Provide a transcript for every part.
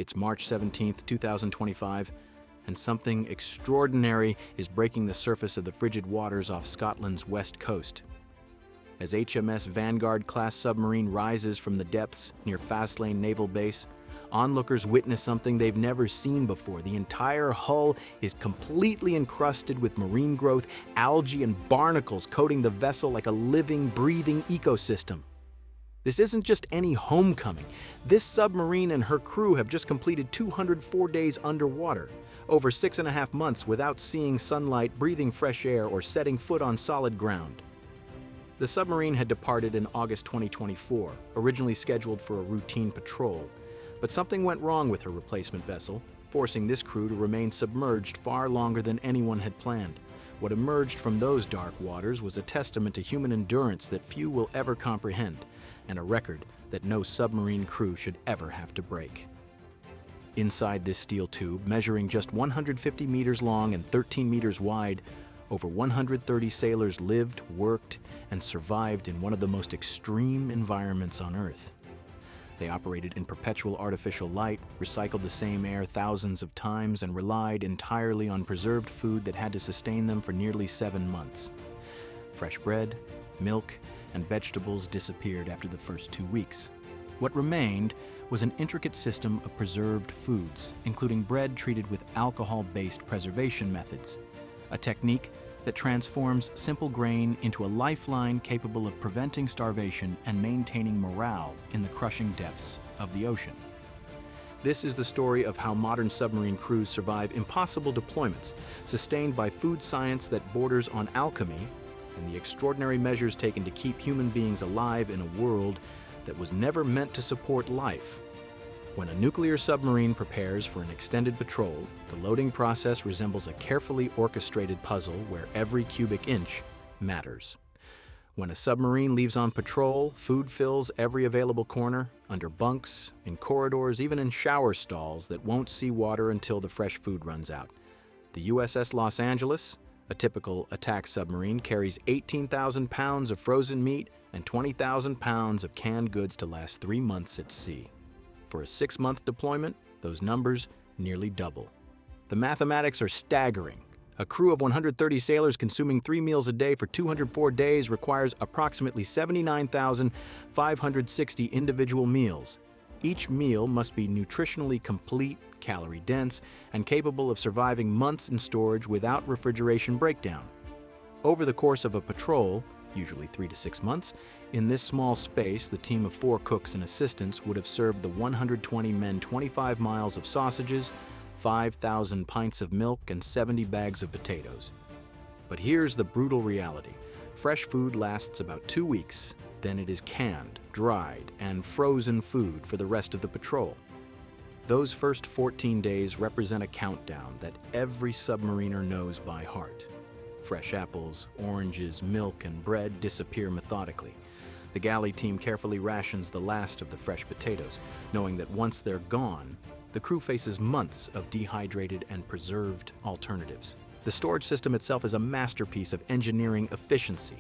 It's March 17, 2025, and something extraordinary is breaking the surface of the frigid waters off Scotland's west coast. As HMS Vanguard-class submarine rises from the depths near Faslane naval base, onlookers witness something they've never seen before. The entire hull is completely encrusted with marine growth, algae, and barnacles coating the vessel like a living, breathing ecosystem. This isn't just any homecoming. This submarine and her crew have just completed 204 days underwater, over 6.5 months without seeing sunlight, breathing fresh air, or setting foot on solid ground. The submarine had departed in August 2024, originally scheduled for a routine patrol, but something went wrong with her replacement vessel, forcing this crew to remain submerged far longer than anyone had planned. What emerged from those dark waters was a testament to human endurance that few will ever comprehend, and a record that no submarine crew should ever have to break. Inside this steel tube, measuring just 150 meters long and 13 meters wide, over 130 sailors lived, worked, and survived in one of the most extreme environments on Earth. They operated in perpetual artificial light, recycled the same air thousands of times, and relied entirely on preserved food that had to sustain them for nearly 7 months. Fresh bread, milk, and vegetables disappeared after the first 2 weeks. What remained was an intricate system of preserved foods, including bread treated with alcohol-based preservation methods, a technique that transforms simple grain into a lifeline capable of preventing starvation and maintaining morale in the crushing depths of the ocean. This is the story of how modern submarine crews survive impossible deployments, sustained by food science that borders on alchemy, and the extraordinary measures taken to keep human beings alive in a world that was never meant to support life. When a nuclear submarine prepares for an extended patrol, the loading process resembles a carefully orchestrated puzzle where every cubic inch matters. When a submarine leaves on patrol, food fills every available corner, under bunks, in corridors, even in shower stalls that won't see water until the fresh food runs out. The USS Los Angeles, a typical attack submarine, carries 18,000 pounds of frozen meat and 20,000 pounds of canned goods to last 3 months at sea. For a 6-month deployment, those numbers nearly double. The mathematics are staggering. A crew of 130 sailors consuming 3 meals a day for 204 days requires approximately 79,560 individual meals. Each meal must be nutritionally complete, calorie-dense, and capable of surviving months in storage without refrigeration breakdown. Over the course of a patrol, usually 3 to 6 months, in this small space, the team of 4 cooks and assistants would have served the 120 men 25 miles of sausages, 5,000 pints of milk, and 70 bags of potatoes. But here's the brutal reality. Fresh food lasts about 2 weeks, then it is canned, dried, and frozen food for the rest of the patrol. Those first 14 days represent a countdown that every submariner knows by heart. Fresh apples, oranges, milk, and bread disappear methodically. The galley team carefully rations the last of the fresh potatoes, knowing that once they're gone, the crew faces months of dehydrated and preserved alternatives. The storage system itself is a masterpiece of engineering efficiency.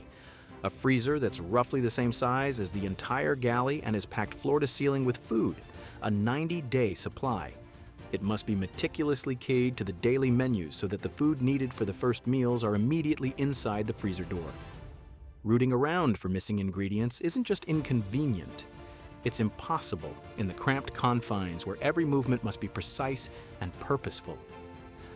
A freezer that's roughly the same size as the entire galley and is packed floor to ceiling with food, a 90-day supply. It must be meticulously keyed to the daily menus so that the food needed for the first meals are immediately inside the freezer door. Rooting around for missing ingredients isn't just inconvenient, it's impossible in the cramped confines where every movement must be precise and purposeful.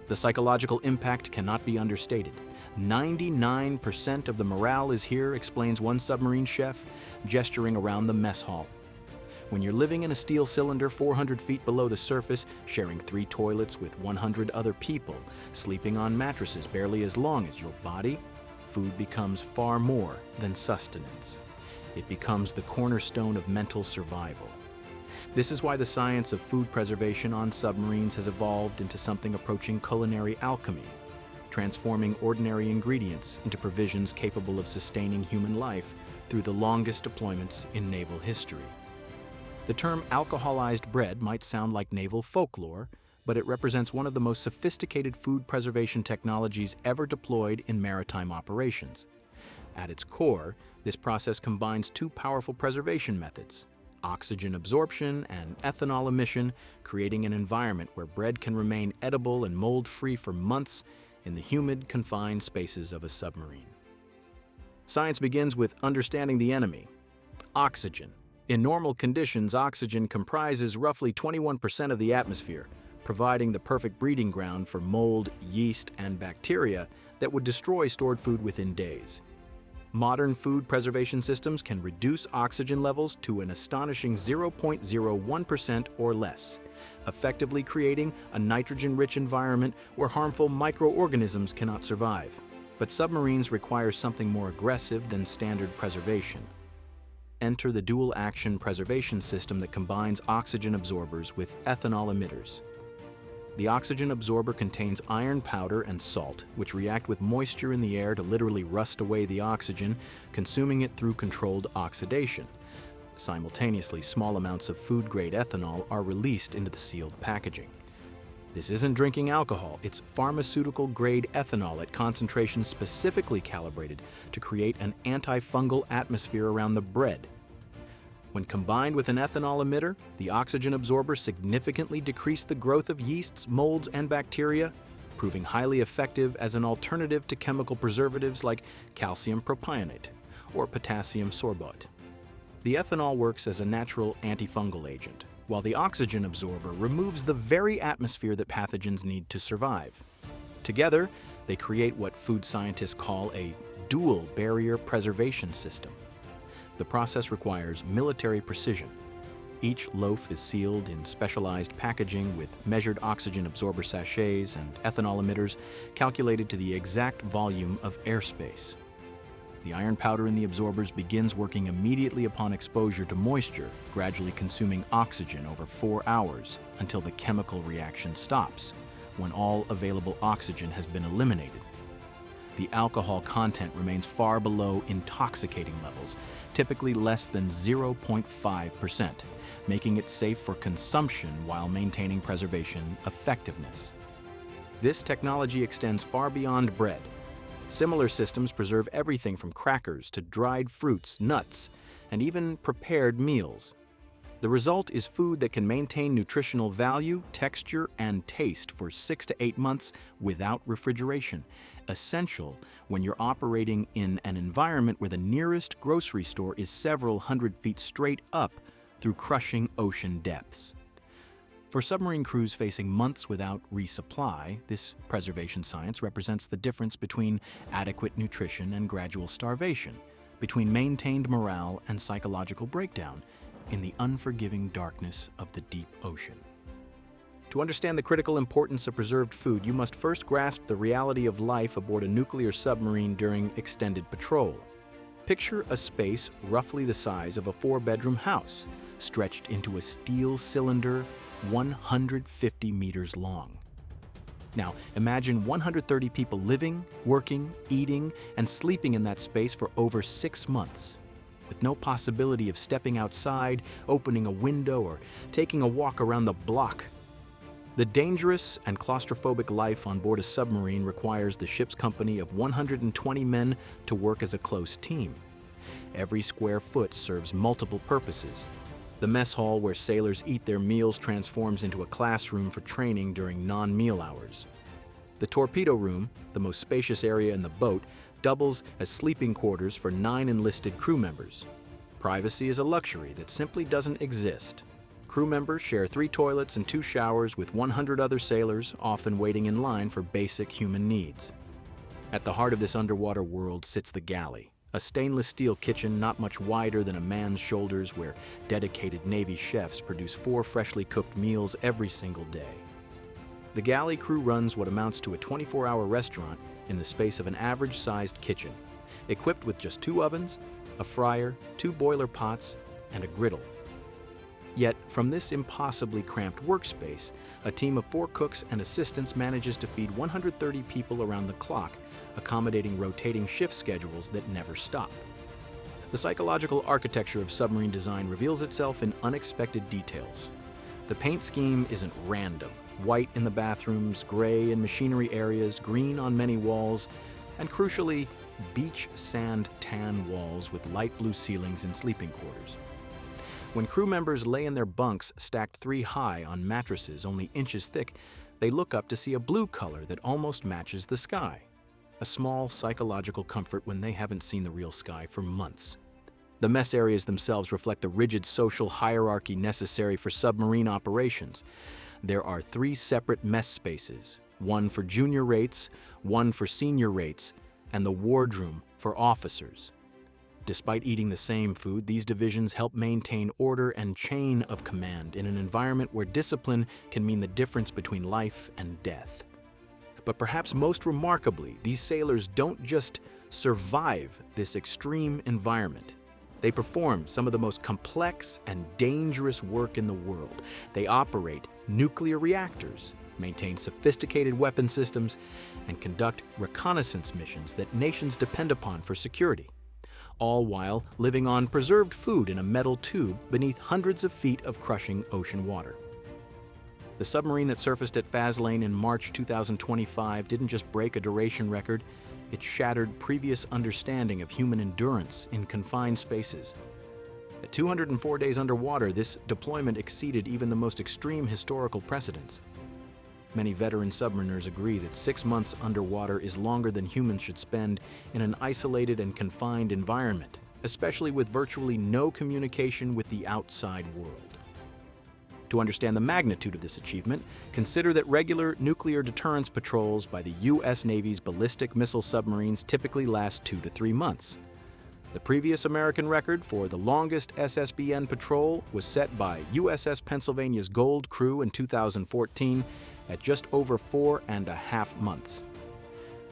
The psychological impact cannot be understated. 99% of the morale is here, explains one submarine chef, gesturing around the mess hall. When you're living in a steel cylinder 400 feet below the surface, sharing 3 toilets with 100 other people, sleeping on mattresses barely as long as your body, food becomes far more than sustenance. It becomes the cornerstone of mental survival. This is why the science of food preservation on submarines has evolved into something approaching culinary alchemy, transforming ordinary ingredients into provisions capable of sustaining human life through the longest deployments in naval history. The term alcoholized bread might sound like naval folklore, but it represents one of the most sophisticated food preservation technologies ever deployed in maritime operations. At its core, this process combines 2 powerful preservation methods: oxygen absorption, and ethanol emission, creating an environment where bread can remain edible and mold-free for months in the humid, confined spaces of a submarine. Science begins with understanding the enemy: oxygen. In normal conditions, oxygen comprises roughly 21% of the atmosphere, providing the perfect breeding ground for mold, yeast, and bacteria that would destroy stored food within days. Modern food preservation systems can reduce oxygen levels to an astonishing 0.01% or less, effectively creating a nitrogen-rich environment where harmful microorganisms cannot survive. But submarines require something more aggressive than standard preservation. Enter the dual-action preservation system that combines oxygen absorbers with ethanol emitters. The oxygen absorber contains iron powder and salt, which react with moisture in the air to literally rust away the oxygen, consuming it through controlled oxidation. Simultaneously, small amounts of food-grade ethanol are released into the sealed packaging. This isn't drinking alcohol, it's pharmaceutical-grade ethanol at concentrations specifically calibrated to create an antifungal atmosphere around the bread. When combined with an ethanol emitter, the oxygen absorber significantly decreased the growth of yeasts, molds, and bacteria, proving highly effective as an alternative to chemical preservatives like calcium propionate or potassium sorbate. The ethanol works as a natural antifungal agent, while the oxygen absorber removes the very atmosphere that pathogens need to survive. Together, they create what food scientists call a dual barrier preservation system. The process requires military precision. Each loaf is sealed in specialized packaging with measured oxygen absorber sachets and ethanol emitters calculated to the exact volume of airspace. The iron powder in the absorbers begins working immediately upon exposure to moisture, gradually consuming oxygen over 4 hours until the chemical reaction stops, when all available oxygen has been eliminated. The alcohol content remains far below intoxicating levels, typically less than 0.5%, making it safe for consumption while maintaining preservation effectiveness. This technology extends far beyond bread. Similar systems preserve everything from crackers to dried fruits, nuts, and even prepared meals. The result is food that can maintain nutritional value, texture, and taste for 6 to 8 months without refrigeration, essential when you're operating in an environment where the nearest grocery store is several hundred feet straight up through crushing ocean depths. For submarine crews facing months without resupply, this preservation science represents the difference between adequate nutrition and gradual starvation, between maintained morale and psychological breakdown, in the unforgiving darkness of the deep ocean. To understand the critical importance of preserved food, you must first grasp the reality of life aboard a nuclear submarine during extended patrol. Picture a space roughly the size of a 4-bedroom house, stretched into a steel cylinder 150 meters long. Now, imagine 130 people living, working, eating, and sleeping in that space for over 6 months, with no possibility of stepping outside, opening a window, or taking a walk around the block. The dangerous and claustrophobic life on board a submarine requires the ship's company of 120 men to work as a close team. Every square foot serves multiple purposes. The mess hall where sailors eat their meals transforms into a classroom for training during non-meal hours. The torpedo room, the most spacious area in the boat, doubles as sleeping quarters for 9 enlisted crew members. Privacy is a luxury that simply doesn't exist. Crew members share 3 toilets and 2 showers with 100 other sailors, often waiting in line for basic human needs. At the heart of this underwater world sits the galley, a stainless steel kitchen not much wider than a man's shoulders where dedicated Navy chefs produce 4 freshly cooked meals every single day. The galley crew runs what amounts to a 24-hour restaurant in the space of an average-sized kitchen, equipped with just 2 ovens, a fryer, 2 boiler pots, and a griddle. Yet, from this impossibly cramped workspace, a team of 4 cooks and assistants manages to feed 130 people around the clock, accommodating rotating shift schedules that never stop. The psychological architecture of submarine design reveals itself in unexpected details. The paint scheme isn't random. White in the bathrooms, gray in machinery areas, green on many walls, and crucially, beach sand tan walls with light blue ceilings in sleeping quarters. When crew members lay in their bunks stacked 3 high on mattresses only inches thick, they look up to see a blue color that almost matches the sky. A small psychological comfort when they haven't seen the real sky for months. The mess areas themselves reflect the rigid social hierarchy necessary for submarine operations. There are 3 separate mess spaces, one for junior rates, one for senior rates, and the wardroom for officers. Despite eating the same food, these divisions help maintain order and chain of command in an environment where discipline can mean the difference between life and death. But perhaps most remarkably, these sailors don't just survive this extreme environment. They perform some of the most complex and dangerous work in the world. They operate nuclear reactors, maintain sophisticated weapon systems, and conduct reconnaissance missions that nations depend upon for security, all while living on preserved food in a metal tube beneath hundreds of feet of crushing ocean water. The submarine that surfaced at Faslane in March 2025 didn't just break a duration record, it shattered previous understanding of human endurance in confined spaces. At 204 days underwater, this deployment exceeded even the most extreme historical precedents. Many veteran submariners agree that 6 months underwater is longer than humans should spend in an isolated and confined environment, especially with virtually no communication with the outside world. To understand the magnitude of this achievement, consider that regular nuclear deterrence patrols by the U.S. Navy's ballistic missile submarines typically last 2 to 3 months. The previous American record for the longest SSBN patrol was set by USS Pennsylvania's Gold crew in 2014 at just over 4.5 months.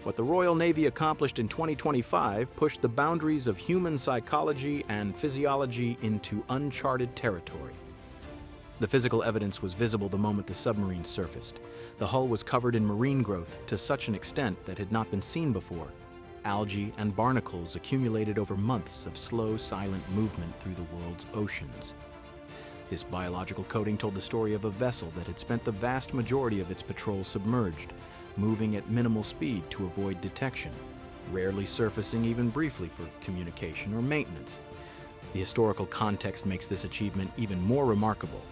What the Royal Navy accomplished in 2025 pushed the boundaries of human psychology and physiology into uncharted territory. The physical evidence was visible the moment the submarine surfaced. The hull was covered in marine growth to such an extent that had not been seen before. Algae and barnacles accumulated over months of slow, silent movement through the world's oceans. This biological coating told the story of a vessel that had spent the vast majority of its patrol submerged, moving at minimal speed to avoid detection, rarely surfacing even briefly for communication or maintenance. The historical context makes this achievement even more remarkable.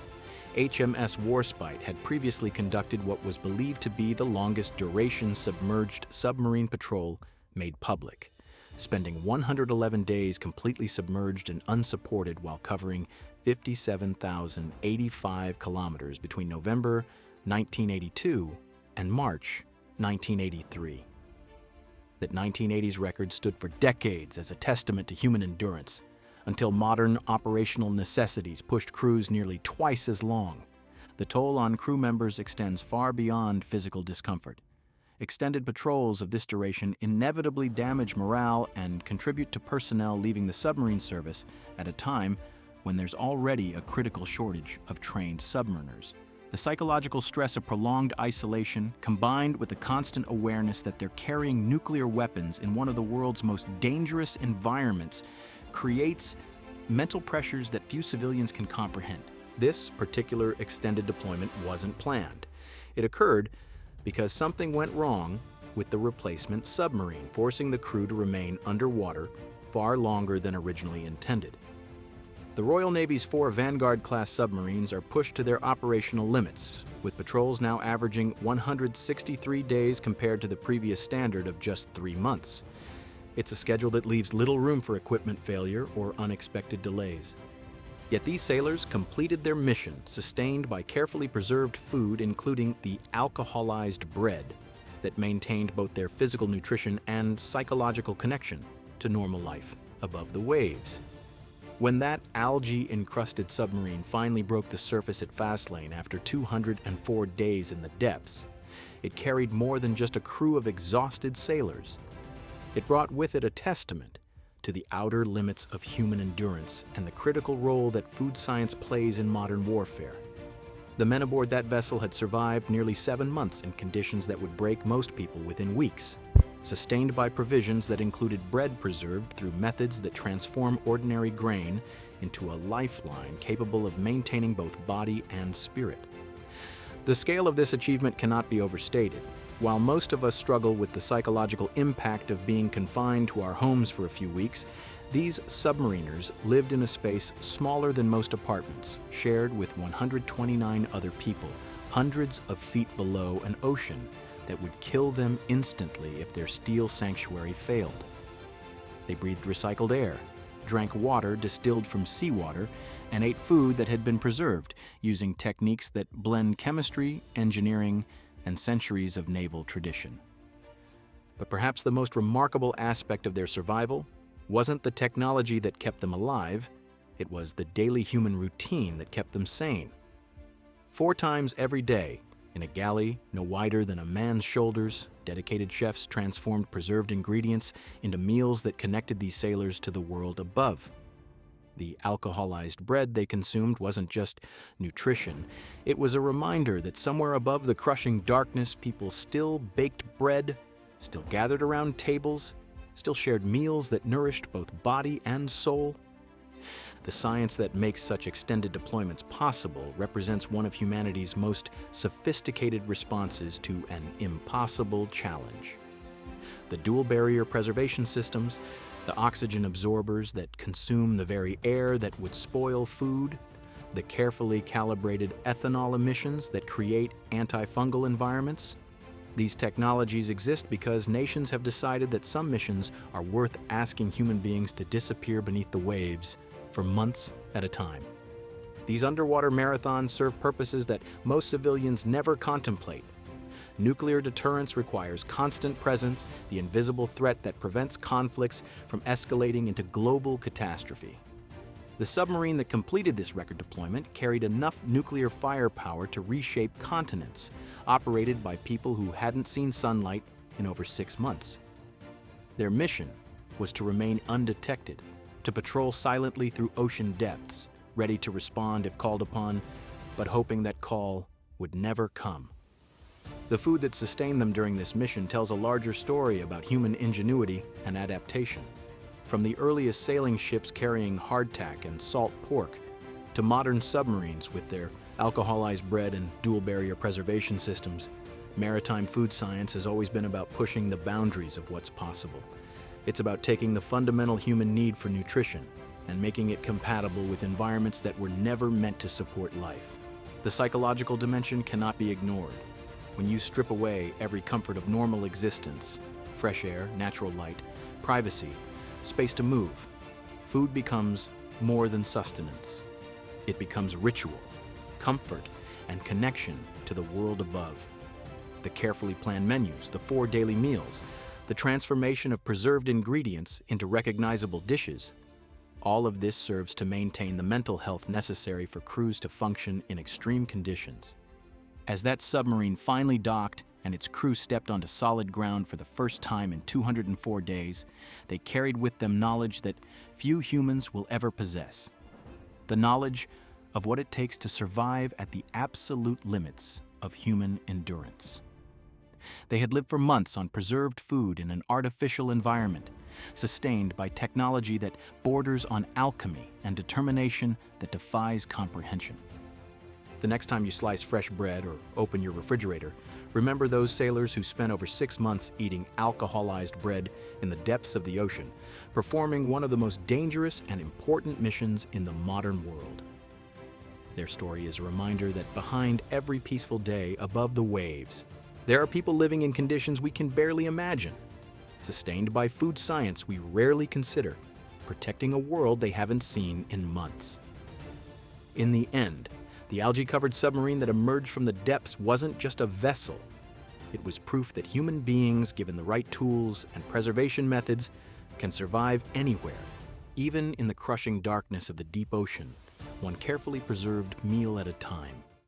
HMS Warspite had previously conducted what was believed to be the longest duration submerged submarine patrol made public, spending 111 days completely submerged and unsupported while covering 57,085 kilometers between November 1982 and March 1983. That 1980s record stood for decades as a testament to human endurance, until modern operational necessities pushed crews nearly twice as long. The toll on crew members extends far beyond physical discomfort. Extended patrols of this duration inevitably damage morale and contribute to personnel leaving the submarine service at a time when there's already a critical shortage of trained submariners. The psychological stress of prolonged isolation, combined with the constant awareness that they're carrying nuclear weapons in one of the world's most dangerous environments, creates mental pressures that few civilians can comprehend. This particular extended deployment wasn't planned. It occurred because something went wrong with the replacement submarine, forcing the crew to remain underwater far longer than originally intended. The Royal Navy's 4 Vanguard-class submarines are pushed to their operational limits, with patrols now averaging 163 days compared to the previous standard of just 3 months. It's a schedule that leaves little room for equipment failure or unexpected delays. Yet these sailors completed their mission, sustained by carefully preserved food, including the alcoholized bread, that maintained both their physical nutrition and psychological connection to normal life above the waves. When that algae-encrusted submarine finally broke the surface at Faslane after 204 days in the depths, it carried more than just a crew of exhausted sailors. It brought with it a testament to the outer limits of human endurance and the critical role that food science plays in modern warfare. The men aboard that vessel had survived nearly 7 months in conditions that would break most people within weeks, sustained by provisions that included bread preserved through methods that transform ordinary grain into a lifeline capable of maintaining both body and spirit. The scale of this achievement cannot be overstated. While most of us struggle with the psychological impact of being confined to our homes for a few weeks, these submariners lived in a space smaller than most apartments, shared with 129 other people, hundreds of feet below an ocean that would kill them instantly if their steel sanctuary failed. They breathed recycled air, drank water distilled from seawater, and ate food that had been preserved using techniques that blend chemistry, engineering, and centuries of naval tradition. But perhaps the most remarkable aspect of their survival wasn't the technology that kept them alive, it was the daily human routine that kept them sane. 4 times every day, in a galley no wider than a man's shoulders, dedicated chefs transformed preserved ingredients into meals that connected these sailors to the world above. The alcoholized bread they consumed wasn't just nutrition. It was a reminder that somewhere above the crushing darkness, people still baked bread, still gathered around tables, still shared meals that nourished both body and soul. The science that makes such extended deployments possible represents one of humanity's most sophisticated responses to an impossible challenge. The dual barrier preservation systems, the oxygen absorbers that consume the very air that would spoil food, the carefully calibrated ethanol emissions that create antifungal environments. These technologies exist because nations have decided that some missions are worth asking human beings to disappear beneath the waves for months at a time. These underwater marathons serve purposes that most civilians never contemplate. Nuclear deterrence requires constant presence, the invisible threat that prevents conflicts from escalating into global catastrophe. The submarine that completed this record deployment carried enough nuclear firepower to reshape continents, operated by people who hadn't seen sunlight in over 6 months. Their mission was to remain undetected, to patrol silently through ocean depths, ready to respond if called upon, but hoping that call would never come. The food that sustained them during this mission tells a larger story about human ingenuity and adaptation. From the earliest sailing ships carrying hardtack and salt pork, to modern submarines with their alcoholized bread and dual barrier preservation systems, maritime food science has always been about pushing the boundaries of what's possible. It's about taking the fundamental human need for nutrition and making it compatible with environments that were never meant to support life. The psychological dimension cannot be ignored. When you strip away every comfort of normal existence, fresh air, natural light, privacy, space to move, food becomes more than sustenance. It becomes ritual, comfort, and connection to the world above. The carefully planned menus, the 4 daily meals, the transformation of preserved ingredients into recognizable dishes, all of this serves to maintain the mental health necessary for crews to function in extreme conditions. As that submarine finally docked and its crew stepped onto solid ground for the first time in 204 days, they carried with them knowledge that few humans will ever possess. The knowledge of what it takes to survive at the absolute limits of human endurance. They had lived for months on preserved food in an artificial environment, sustained by technology that borders on alchemy and determination that defies comprehension. The next time you slice fresh bread or open your refrigerator, remember those sailors who spent over 6 months eating alcoholized bread in the depths of the ocean, performing one of the most dangerous and important missions in the modern world. Their story is a reminder that behind every peaceful day above the waves, there are people living in conditions we can barely imagine, sustained by food science we rarely consider, protecting a world they haven't seen in months. In the end, the algae-covered submarine that emerged from the depths wasn't just a vessel. It was proof that human beings, given the right tools and preservation methods, can survive anywhere, even in the crushing darkness of the deep ocean, one carefully preserved meal at a time.